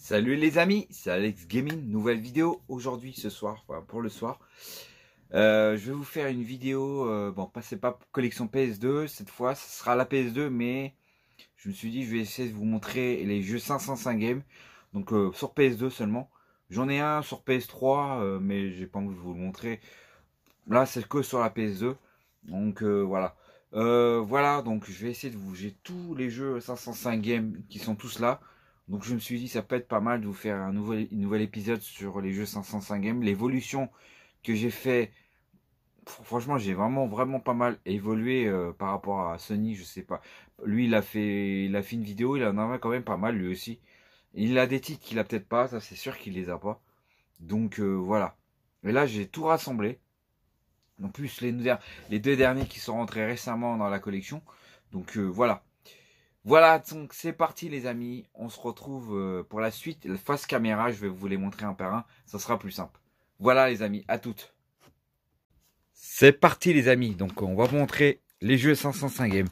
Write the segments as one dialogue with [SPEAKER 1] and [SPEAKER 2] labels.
[SPEAKER 1] Salut les amis, c'est Alex Gaming, nouvelle vidéo aujourd'hui ce soir, enfin, pour le soir. Je vais vous faire une vidéo, bon c'est pas collection PS2, cette fois ce sera la PS2, mais je me suis dit je vais essayer de vous montrer les jeux 505 games, donc sur PS2 seulement. J'en ai un sur PS3, mais j'ai pas envie de vous le montrer. Là c'est que sur la PS2, donc voilà. Voilà, donc je vais essayer de vous... J'ai tous les jeux 505 games qui sont tous là. Donc je me suis dit ça peut être pas mal de vous faire un nouvel épisode sur les jeux 505 games. L'évolution que j'ai fait, franchement j'ai vraiment pas mal évolué par rapport à Sony, je sais pas. Lui il a fait une vidéo, il en a quand même pas mal lui aussi. Il a des titres qu'il a peut-être pas, ça c'est sûr qu'il les a pas. Donc voilà. Et là j'ai tout rassemblé. En plus les deux derniers qui sont rentrés récemment dans la collection. Donc voilà. Voilà, donc c'est parti les amis, on se retrouve pour la suite, face caméra, je vais vous les montrer un par un, ça sera plus simple. Voilà les amis, à toutes. C'est parti les amis, donc on va vous montrer les jeux 505 games.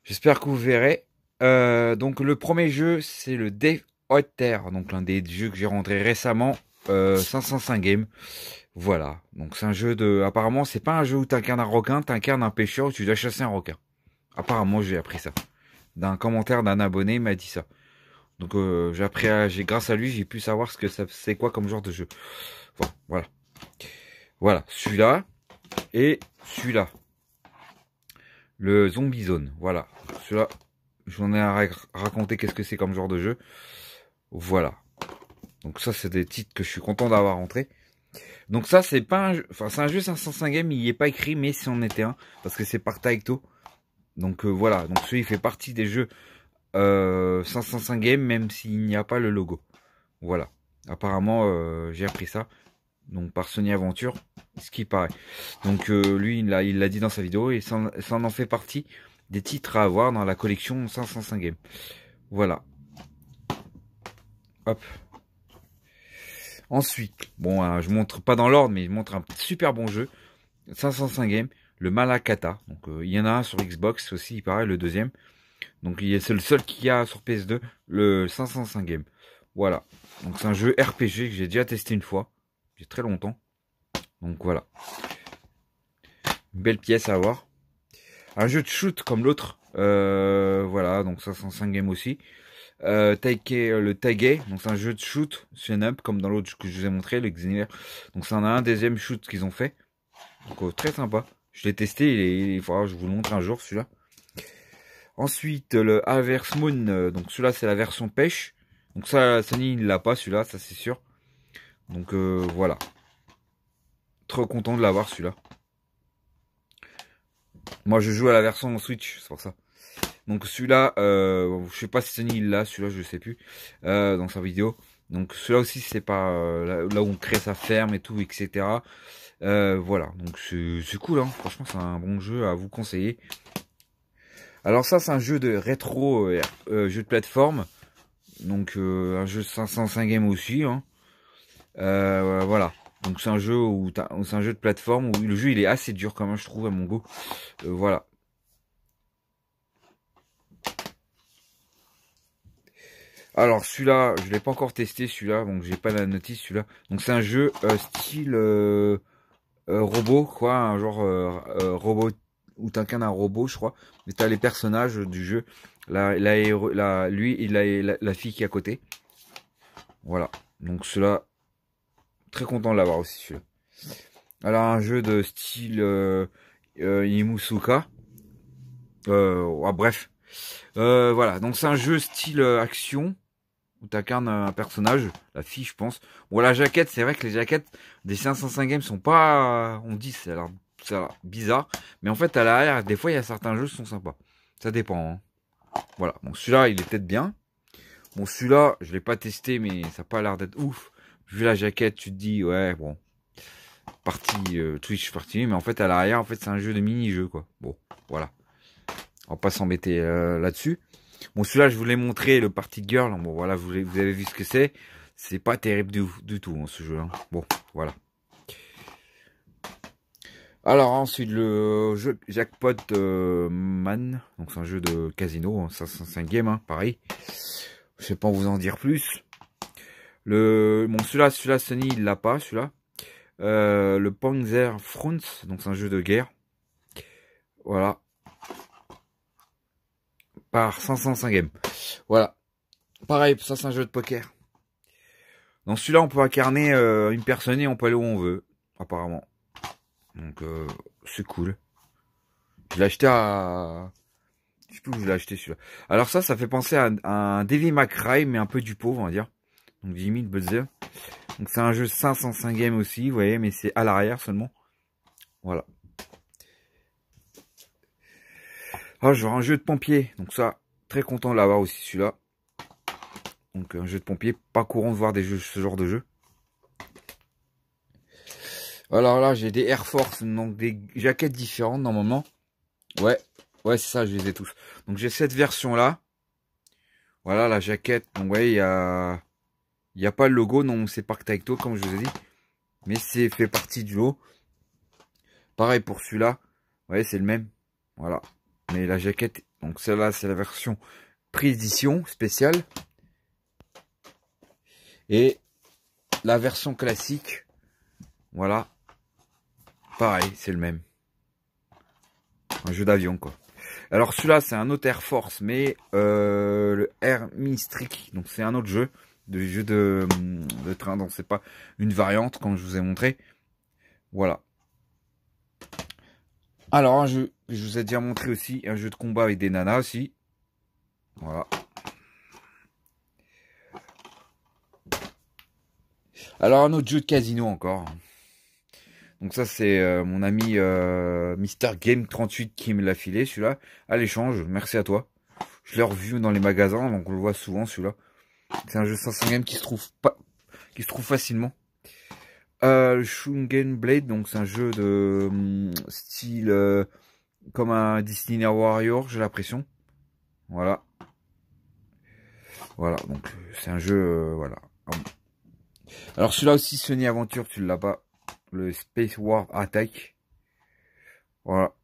[SPEAKER 1] J'espère que vous verrez. Donc le premier jeu, c'est le Death Hotter, donc l'un des jeux que j'ai rentré récemment, 505 games. Voilà, donc c'est un jeu de... Apparemment, c'est pas un jeu où t'incarnes un requin, t'incarnes un pêcheur où tu dois chasser un requin. Apparemment, j'ai appris ça. D'un commentaire d'un abonné, il m'a dit ça. Donc grâce à lui, j'ai pu savoir ce que c'est quoi comme genre de jeu. Enfin, voilà. Voilà, celui-là et celui-là. Le Zombie Zone, voilà. Celui-là, j'en ai à raconter qu'est-ce que c'est comme genre de jeu. Voilà. Donc ça, c'est des titres que je suis content d'avoir rentré. Donc ça, c'est pas un jeu, enfin c'est un jeu 505 games, il n'y est pas écrit, mais si on était un, parce que c'est par Taito. Donc voilà, donc celui il fait partie des jeux 505 games, même s'il n'y a pas le logo. Voilà. Apparemment, j'ai appris ça. Donc par Sony Aventure, ce qui paraît. Donc lui, il l'a dit dans sa vidéo, et ça en fait partie des titres à avoir dans la collection 505 games. Voilà. Hop. Ensuite, bon, je montre pas dans l'ordre, mais je montre un super bon jeu. 505 games, le Malakata. Donc il y en a un sur Xbox aussi, il paraît, le deuxième. Donc c'est le seul qu'il y a sur PS2, le 505 games. Voilà. Donc c'est un jeu RPG que j'ai déjà testé une fois. Il y a très longtemps. Donc voilà. Une belle pièce à avoir. Un jeu de shoot comme l'autre. Voilà, donc 505 games aussi. Le Taigei, donc c'est un jeu de shoot, up comme dans l'autre que je vous ai montré, le Xener. Donc c'est un deuxième shoot qu'ils ont fait. Donc très sympa. Je l'ai testé, il faudra que je vous le montre un jour celui-là. Ensuite le Averse Moon, donc celui-là c'est la version pêche. Donc ça Sony il l'a pas celui-là, ça c'est sûr. Donc voilà. Trop content de l'avoir celui-là. Moi je joue à la version Switch, c'est pour ça. Donc celui-là, je sais pas si Sony il l'a, celui-là je sais plus, dans sa vidéo. Donc celui-là aussi c'est pas là où on crée sa ferme et tout, etc. Voilà, donc c'est cool, hein. Franchement c'est un bon jeu à vous conseiller. Alors ça c'est un jeu de rétro, jeu de plateforme. Donc un jeu 505 games aussi, hein. Voilà. Donc c'est un jeu c'est un jeu de plateforme où le jeu il est assez dur quand même, je trouve, à mon goût. Voilà. Alors celui-là, je l'ai pas encore testé celui-là, donc j'ai pas la notice celui-là. Donc c'est un jeu style robot, quoi, un genre robot où t'incarnes un robot, je crois. Mais t'as les personnages du jeu. Lui, il a la fille qui est à côté. Voilà. Donc celui-là, très content de l'avoir aussi celui-là. Alors un jeu de style Imusuka. Bref. Voilà. Donc c'est un jeu style action. Où t'incarnes un personnage, la fille je pense. Bon la jaquette, c'est vrai que les jaquettes des 505 games sont pas... On dit ça a l'air bizarre. Mais en fait à l'arrière, des fois il y a certains jeux qui sont sympas. Ça dépend. Hein. Voilà, bon celui-là il est peut-être bien. Bon celui-là je l'ai pas testé mais ça n'a pas l'air d'être ouf. Vu la jaquette tu te dis ouais bon. Partie Twitch partie, mais en fait à l'arrière en fait c'est un jeu de mini-jeu quoi. Bon voilà. On va pas s'embêter là-dessus. Bon, celui-là, je vous l'ai montré, le Party Girl. Bon, voilà, vous avez vu ce que c'est. C'est pas terrible du tout, hein, ce jeu. Hein. Bon, voilà. Alors, ensuite, le jeu Jackpot Man. Donc, c'est un jeu de casino. Hein, 505 games, hein, pareil. Je sais pas vous en dire plus. Bon, celui-là, Sony, il l'a pas, celui-là. Le Panzer Front, donc c'est un jeu de guerre. Voilà. Par 505 games. Voilà. Pareil, ça c'est un jeu de poker. Dans celui-là, on peut incarner une personne et on peut aller où on veut, apparemment. Donc, c'est cool. Je l'ai acheté à... Je sais plus où je l'ai acheté celui-là. Alors ça fait penser à un Devil May Cry, mais un peu du pauvre, on va dire. Donc Jimmy Buzzer. Donc c'est un jeu 505 games aussi, vous voyez, mais c'est à l'arrière seulement. Voilà. Ah, genre un jeu de pompier. Donc ça, très content de l'avoir aussi celui-là. Donc un jeu de pompier, pas courant de voir ce genre de jeu. Alors là, j'ai des Air Force, donc des jaquettes différentes normalement. Ouais, c'est ça, je les ai tous. Donc j'ai cette version-là. Voilà la jaquette. Donc vous voyez, il y a pas le logo, non, c'est Park Taekto comme je vous ai dit. Mais c'est fait partie du lot. Pareil pour celui-là. Vous voyez, c'est le même. Voilà. Mais la jaquette, donc celle-là, c'est la version préédition spéciale. Et la version classique, voilà. Pareil, c'est le même. Un jeu d'avion, quoi. Alors celui-là, c'est un autre Air Force, mais le Air Ministric. Donc c'est un autre jeu. De train, donc c'est pas une variante, comme je vous ai montré. Voilà. Alors un jeu, je vous ai déjà montré aussi, un jeu de combat avec des nanas aussi. Voilà. Alors un autre jeu de casino encore. Donc ça c'est mon ami Mister Game 38 qui me l'a filé celui-là à l'échange. Merci à toi. Je l'ai revu dans les magasins, donc on le voit souvent celui-là. C'est un jeu 500 games qui se trouve facilement. Le Shungen Blade, donc c'est un jeu de style comme un Disney Warrior, j'ai l'impression. Voilà. Voilà, donc c'est un jeu, voilà. Alors celui-là aussi, Sony Aventure, tu l'as pas. Le Space War Attack. Voilà.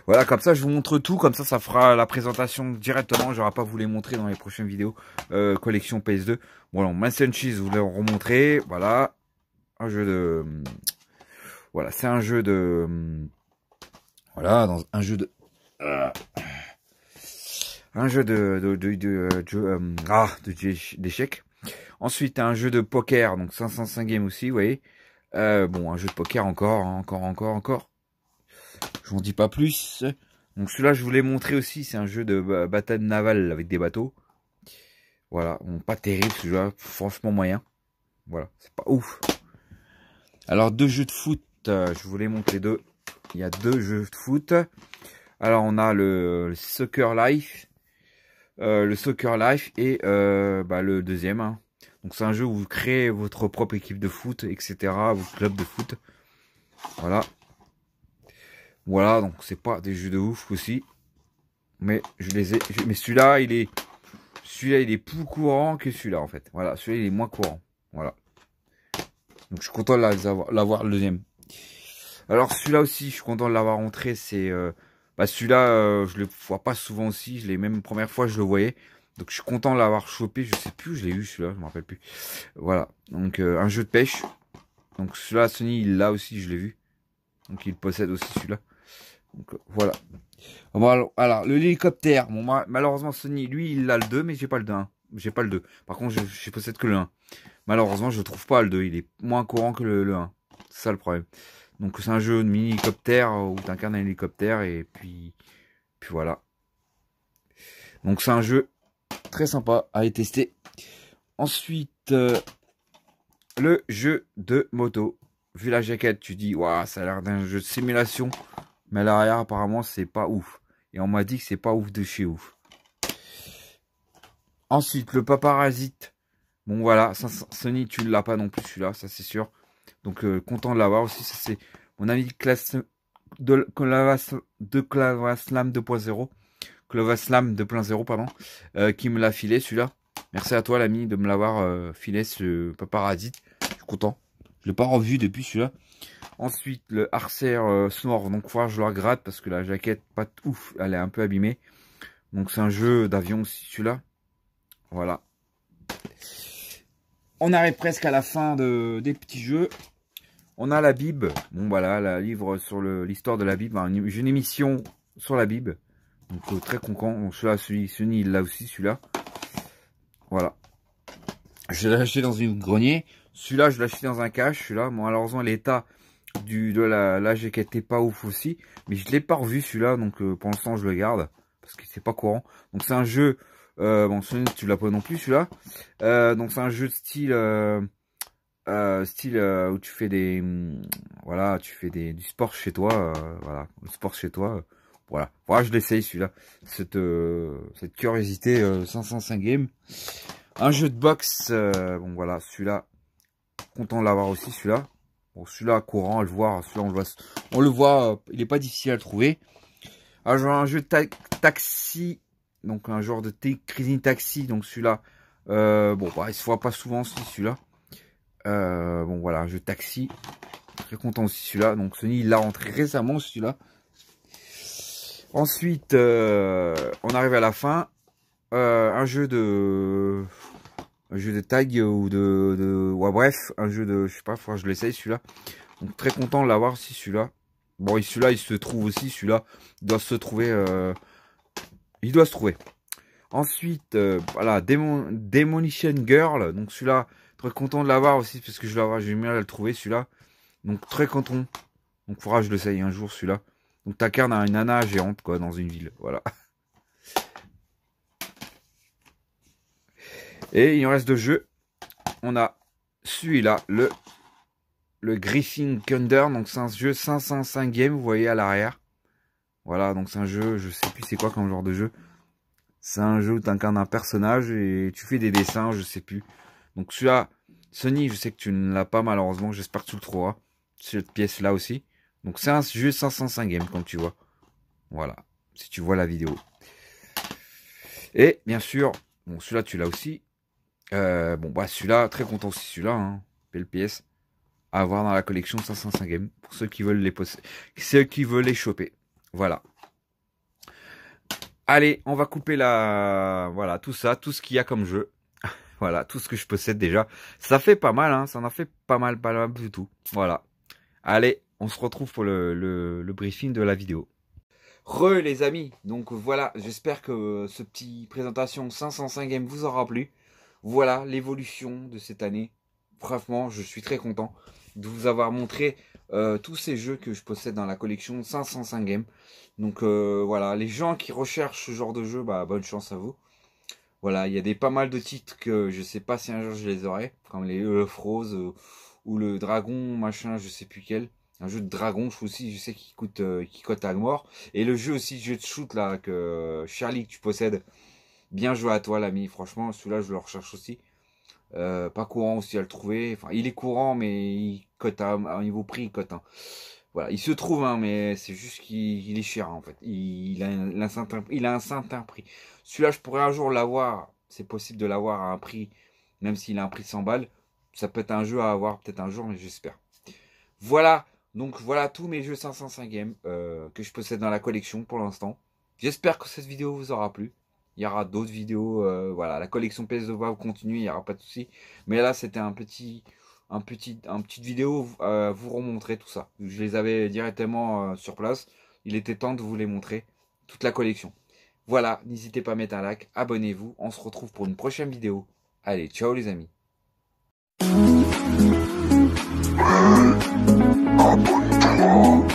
[SPEAKER 1] Voilà, comme ça je vous montre tout, comme ça fera la présentation directement, j'aurai pas à vous les montrer dans les prochaines vidéos. Collection PS2. Voilà, Mac and Cheese, je vous l'ai remontré. Voilà. Un jeu de... Voilà, c'est un jeu de... Voilà, dans un jeu de... un jeu d'échecs. Ensuite, un jeu de poker, donc 505 games aussi, vous voyez. Bon, un jeu de poker encore. Je vous en dis pas plus. Donc celui-là, je vous l'ai montré aussi, c'est un jeu de bataille navale avec des bateaux. Voilà, bon, pas terrible celui-là, franchement moyen. Voilà, c'est pas ouf. Alors, deux jeux de foot, je vous les montre les deux. Il y a deux jeux de foot. Alors, on a le Soccer Life. Et le deuxième. Hein. Donc, c'est un jeu où vous créez votre propre équipe de foot, etc. Votre club de foot. Voilà. Voilà, donc c'est pas des jeux de ouf aussi. Mais je les ai. Mais celui-là, il est plus courant que celui-là, en fait. Voilà, celui-là, il est moins courant. Voilà. Donc je suis content de l'avoir le deuxième. Alors celui-là aussi, je suis content de l'avoir rentré. C'est celui-là, je le vois pas souvent aussi. Je l'ai même première fois, je le voyais. Donc je suis content de l'avoir chopé. Je sais plus, je l'ai eu celui-là, je me rappelle plus. Voilà. Donc un jeu de pêche. Donc celui-là, Sony, il l'a aussi, je l'ai vu. Donc il possède aussi celui-là. Donc voilà. Bon, alors l'hélicoptère. Bon, malheureusement Sony, lui, il a le 2, mais j'ai pas le 1. J'ai pas le 2. Par contre, je possède que le 1. Malheureusement, je trouve pas le 2. Il est moins courant que le 1. C'est ça le problème. Donc c'est un jeu de mini-hélicoptère où tu incarnes un hélicoptère et puis voilà. Donc c'est un jeu très sympa à y tester. Ensuite, le jeu de moto. Vu la jaquette, tu dis, waouh, ça a l'air d'un jeu de simulation. Mais à l'arrière, apparemment, c'est pas ouf. Et on m'a dit que c'est pas ouf de chez ouf. Ensuite, le Paparasite. Bon, voilà, Sony, tu ne l'as pas non plus, celui-là, ça c'est sûr. Donc, content de l'avoir aussi. Ça, c'est mon ami de Clavaslam 2.0. Clavaslam 2.0, pardon. Qui me l'a filé, celui-là. Merci à toi, l'ami, de me l'avoir filé, ce Paparasite. Je suis content. Je l'ai pas revu depuis celui-là. Ensuite, le Arcer Snore. Donc, il faut que je le regrette parce que la jaquette, pas ouf. Elle est un peu abîmée. Donc c'est un jeu d'avion aussi celui-là. Voilà. On arrive presque à la fin des petits jeux. On a la Bible. Bon voilà, la livre sur l'histoire de la Bible. J'ai une émission sur la Bible. Donc très content. Donc celui-là, celui il l'a aussi celui-là. Voilà. Je l'ai acheté dans une grenier. Celui-là, je l'ai acheté dans un cache. Celui-là, bon, malheureusement, l'état de la jaquette était pas ouf aussi. Mais je l'ai pas revu celui-là. Donc pour l'instant, je le garde. Parce que c'est pas courant. Donc c'est un jeu. Bon, tu l'as pas non plus celui-là. Donc c'est un jeu de style. Où tu fais voilà, tu fais du sport chez toi. Voilà, le sport chez toi. Voilà. Voilà, je l'essaye celui-là. Cette curiosité 505 Games. Un jeu de boxe, bon voilà, celui-là, content de l'avoir aussi, celui-là. Bon, celui-là, courant à le voir, celui-là, on le voit, il est pas difficile à le trouver. Alors, un jeu de taxi, donc un genre de Crazy Taxi, donc celui-là, bon, bah, il se voit pas souvent aussi, celui-là. Bon, voilà, un jeu de taxi, très content aussi, celui-là. Donc, Sony, il l'a rentré récemment, celui-là. Ensuite, on arrive à la fin. Un jeu de tag ou ouais, bref, un jeu de, je sais pas, faudra que je l'essaye celui-là. Donc très content de l'avoir aussi celui-là. Bon, et celui-là, il se trouve aussi, celui-là, il doit se trouver, Ensuite, voilà, Demolition Girl, donc celui-là, très content de l'avoir aussi, parce que j'ai mis à le trouver celui-là. Donc très content. Donc faudra que je l'essaye un jour celui-là. Donc t'incarnes une nana géante, quoi, dans une ville, voilà. Et il en reste deux jeux. On a celui-là, le Griffin Thunder. Donc c'est un jeu 505 games, vous voyez à l'arrière. Voilà, donc c'est un jeu, je sais plus c'est quoi comme genre de jeu. C'est un jeu où tu incarnes un personnage et tu fais des dessins, je sais plus. Donc celui-là, Sony, je sais que tu ne l'as pas malheureusement, j'espère que tu le trouveras. Cette pièce-là aussi. Donc c'est un jeu 505 games, comme tu vois. Voilà, si tu vois la vidéo. Et bien sûr, bon celui-là tu l'as aussi. Bon bah celui-là, très content aussi celui-là, hein, belle pièce à avoir dans la collection 505 games pour ceux qui veulent les posséder, ceux qui veulent les choper. Voilà. Allez, on va couper voilà, tout ça, tout ce qu'il y a comme jeu. Voilà, tout ce que je possède déjà. Ça fait pas mal, hein, ça en a fait pas mal du tout. Voilà. Allez, on se retrouve pour le briefing de la vidéo. Les amis, donc voilà, j'espère que ce petit présentation 505 games vous aura plu. Voilà l'évolution de cette année. Franchement, je suis très content de vous avoir montré tous ces jeux que je possède dans la collection 505 games. Donc voilà, les gens qui recherchent ce genre de jeu, bah bonne chance à vous. Voilà, il y a pas mal de titres que je sais pas si un jour je les aurai, comme les Froze ou le Dragon machin, je sais plus quel. Un jeu de dragon, je sais qu'il coûte à mort. Et le jeu aussi, jeu de shoot là que Charlie que tu possèdes. Bien joué à toi l'ami, franchement celui-là je le recherche aussi. Pas courant aussi à le trouver. Enfin, il est courant, mais il cote à niveau prix, il cote. Hein. Voilà, il se trouve, hein, mais c'est juste qu'il est cher en fait. Il a un certain prix. Celui-là, je pourrais un jour l'avoir. C'est possible de l'avoir à un prix, même s'il a un prix de 100 balles. Ça peut être un jeu à avoir peut-être un jour, mais j'espère. Voilà, donc voilà tous mes jeux 505 games que je possède dans la collection pour l'instant. J'espère que cette vidéo vous aura plu. Il y aura d'autres vidéos, voilà, la collection PS2 va continuer, il n'y aura pas de souci. Mais là, c'était une petite vidéo vous remontrer tout ça. Je les avais directement sur place. Il était temps de vous les montrer, toute la collection. Voilà, n'hésitez pas à mettre un like, abonnez-vous. On se retrouve pour une prochaine vidéo. Allez, ciao les amis. Abonne-toi.